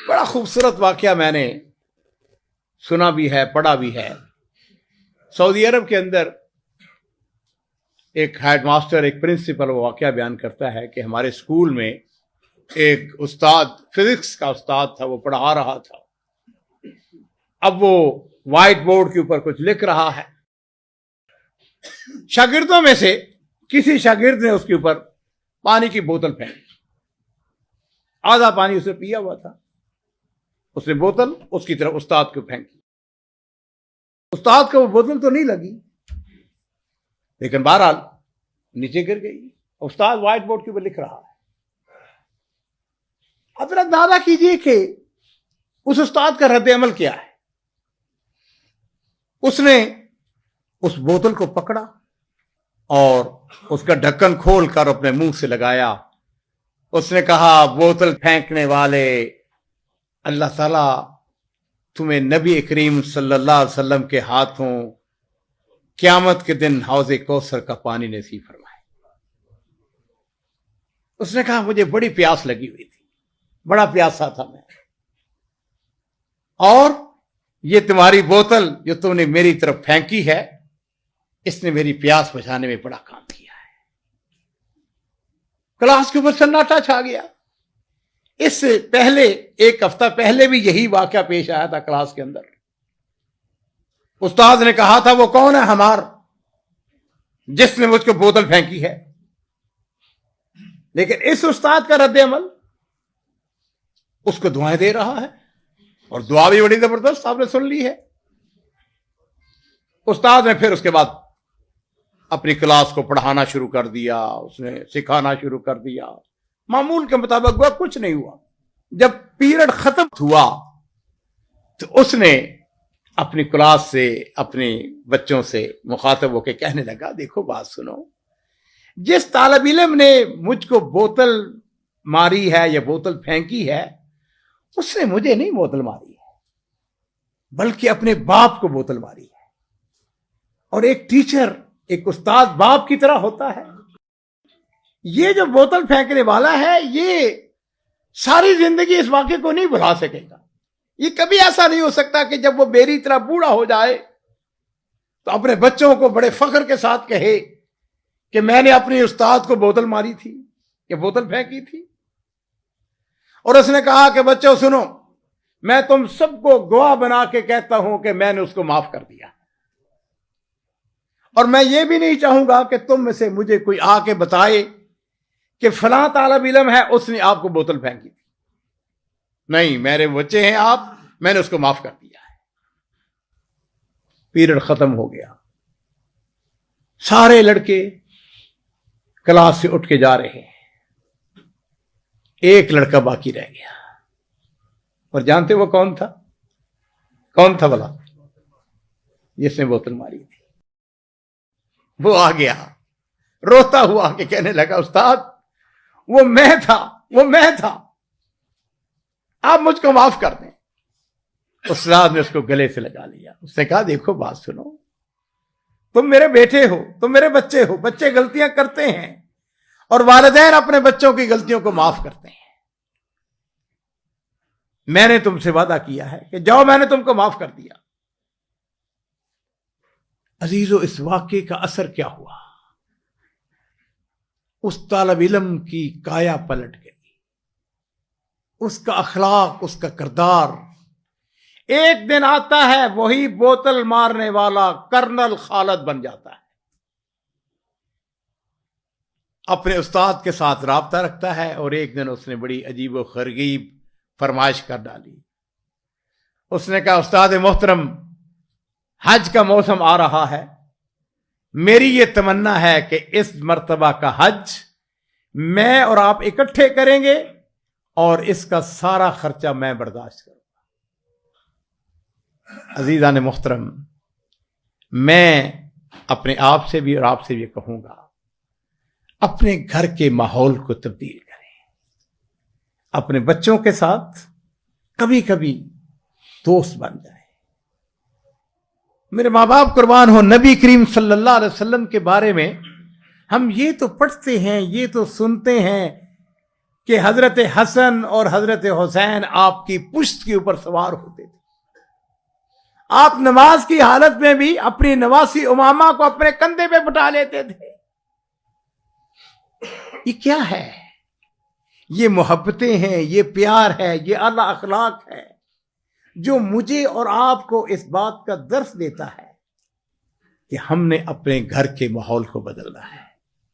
बड़ा खूबसूरत वाकया मैंने सुना भी है, पढ़ा भी है। सऊदी अरब के अंदर एक हेडमास्टर, एक प्रिंसिपल वो वाकया बयान करता है कि हमारे स्कूल में एक उस्ताद, फिजिक्स का उस्ताद था, वो पढ़ा रहा था। अब वो व्हाइट बोर्ड के ऊपर कुछ लिख रहा है। शागिर्दों में से किसी शागिर्द ने उसके ऊपर पानी की बोतल फेंकी। आधा पानी उसने पिया हुआ था। उसने बोतल उसकी तरफ उस्ताद को फेंकी। उस्ताद को वो बोतल तो नहीं लगी, लेकिन बहरहाल नीचे गिर गई। उस्ताद व्हाइट बोर्ड के ऊपर लिख रहा है। अब जरा अंदाजा कीजिए कि उस उस्ताद का रद्द अमल क्या है। उसने उस बोतल को पकड़ा और उसका ढक्कन खोलकर अपने मुंह से लगाया। उसने कहा, बोतल फेंकने वाले, अल्लाह ताला तुम्हें नबी करीम सल्लल्लाहु अलैहि वसल्लम के हाथों क़यामत के दिन हौज़े कौसर का पानी नसीब फरमाए। उसने कहा, मुझे बड़ी प्यास लगी हुई थी, बड़ा प्यासा था मैं, और ये तुम्हारी बोतल जो तुमने मेरी तरफ फेंकी है, इसने मेरी प्यास बुझाने में बड़ा काम किया है। क्लास के ऊपर सन्नाटा छा गया। इससे पहले एक हफ्ता पहले भी यही वाकया पेश आया था क्लास के अंदर। उस्ताद ने कहा था, वो कौन है हमार जिसने मुझको बोतल फेंकी है। लेकिन इस उस्ताद का रद्द अमल उसको दुआएं दे रहा है, और दुआ भी बड़ी जबरदस्त आपने सुन ली है। उस्ताद ने फिर उसके बाद अपनी क्लास को पढ़ाना शुरू कर दिया, उसने सिखाना शुरू कर दिया। मामूल के मुताबिक हुआ, कुछ नहीं हुआ। जब पीरियड खत्म हुआ तो उसने अपनी क्लास से, अपने बच्चों से मुखातब होकर कहने लगा, देखो बात सुनो, जिस तालिब इल्म ने मुझको बोतल मारी है या बोतल फेंकी है, उसने मुझे नहीं बोतल मारी है, बल्कि अपने बाप को बोतल मारी है। और एक टीचर, एक उस्ताद बाप की तरह होता है। ये जो बोतल फेंकने वाला है, ये सारी जिंदगी इस वाक़े को नहीं भुला सकेगा। ये कभी ऐसा नहीं हो सकता कि जब वो मेरी तरह बूढ़ा हो जाए तो अपने बच्चों को बड़े फख्र के साथ कहे कि मैंने अपने उस्ताद को बोतल मारी थी या बोतल फेंकी थी। और उसने कहा कि बच्चों सुनो, मैं तुम सबको गवाह बना के कहता हूं कि मैंने उसको माफ कर दिया, और मैं ये भी नहीं चाहूंगा कि तुम में से मुझे कोई आके बताए कि फलां तालिब इल्म है, उसने आपको बोतल फेंकी थी। नहीं, मेरे बच्चे हैं आप, मैंने उसको माफ कर दिया है। पीरियड खत्म हो गया। सारे लड़के क्लास से उठ के जा रहे हैं। एक लड़का बाकी रह गया। और जानते वो कौन था? कौन था भला? जिसने बोतल मारी थी। वो आ गया, रोता हुआ के कहने लगा, उस्ताद वो मैं था, वो मैं था, आप मुझको माफ कर दें। उस्ताद ने उसको गले से लगा लिया। उसने कहा, देखो बात सुनो, तुम मेरे बेटे हो, तुम मेरे बच्चे हो, बच्चे गलतियां करते हैं और वालिदैन अपने बच्चों की गलतियों को माफ करते हैं। मैंने तुमसे वादा किया है कि जाओ, मैंने तुमको माफ कर दिया। अजीजों, इस वाक़े का असर क्या हुआ? उस तालिब इल्म की काया पलट गई, उसका अखलाक, उसका किरदार। एक दिन आता है, वही बोतल मारने वाला कर्नल खालिद बन जाता है। अपने उस्ताद के साथ राब्ता रखता है, और एक दिन उसने बड़ी अजीब व गरीब फरमाइश कर डाली। उसने कहा, उस्ताद मोहतरम, हज का मौसम आ रहा है, मेरी ये तमन्ना है कि इस मर्तबा का हज मैं और आप इकट्ठे करेंगे और इसका सारा खर्चा मैं बर्दाश्त करूंगा। अजीज़ान मोहतरम, मैं अपने आप से भी और आपसे भी कहूंगा, अपने घर के माहौल को तब्दील करें। अपने बच्चों के साथ कभी कभी दोस्त बन जाए। मेरे माँ बाप कुर्बान हो, नबी करीम सल्लल्लाहु अलैहि वसल्लम के बारे में हम ये तो पढ़ते हैं, ये तो सुनते हैं کہ حضرت حسن اور حضرت حسین آپ کی پشت کے اوپر سوار ہوتے تھے. آپ نماز کی حالت میں بھی اپنی نواسی امامہ کو اپنے کندھے پہ بٹھا لیتے تھے. یہ کیا ہے؟ یہ محبتیں ہیں، یہ پیار ہے، یہ اعلی اخلاق ہے جو مجھے اور آپ کو اس بات کا درس دیتا ہے کہ ہم نے اپنے گھر کے ماحول کو بدلنا ہے.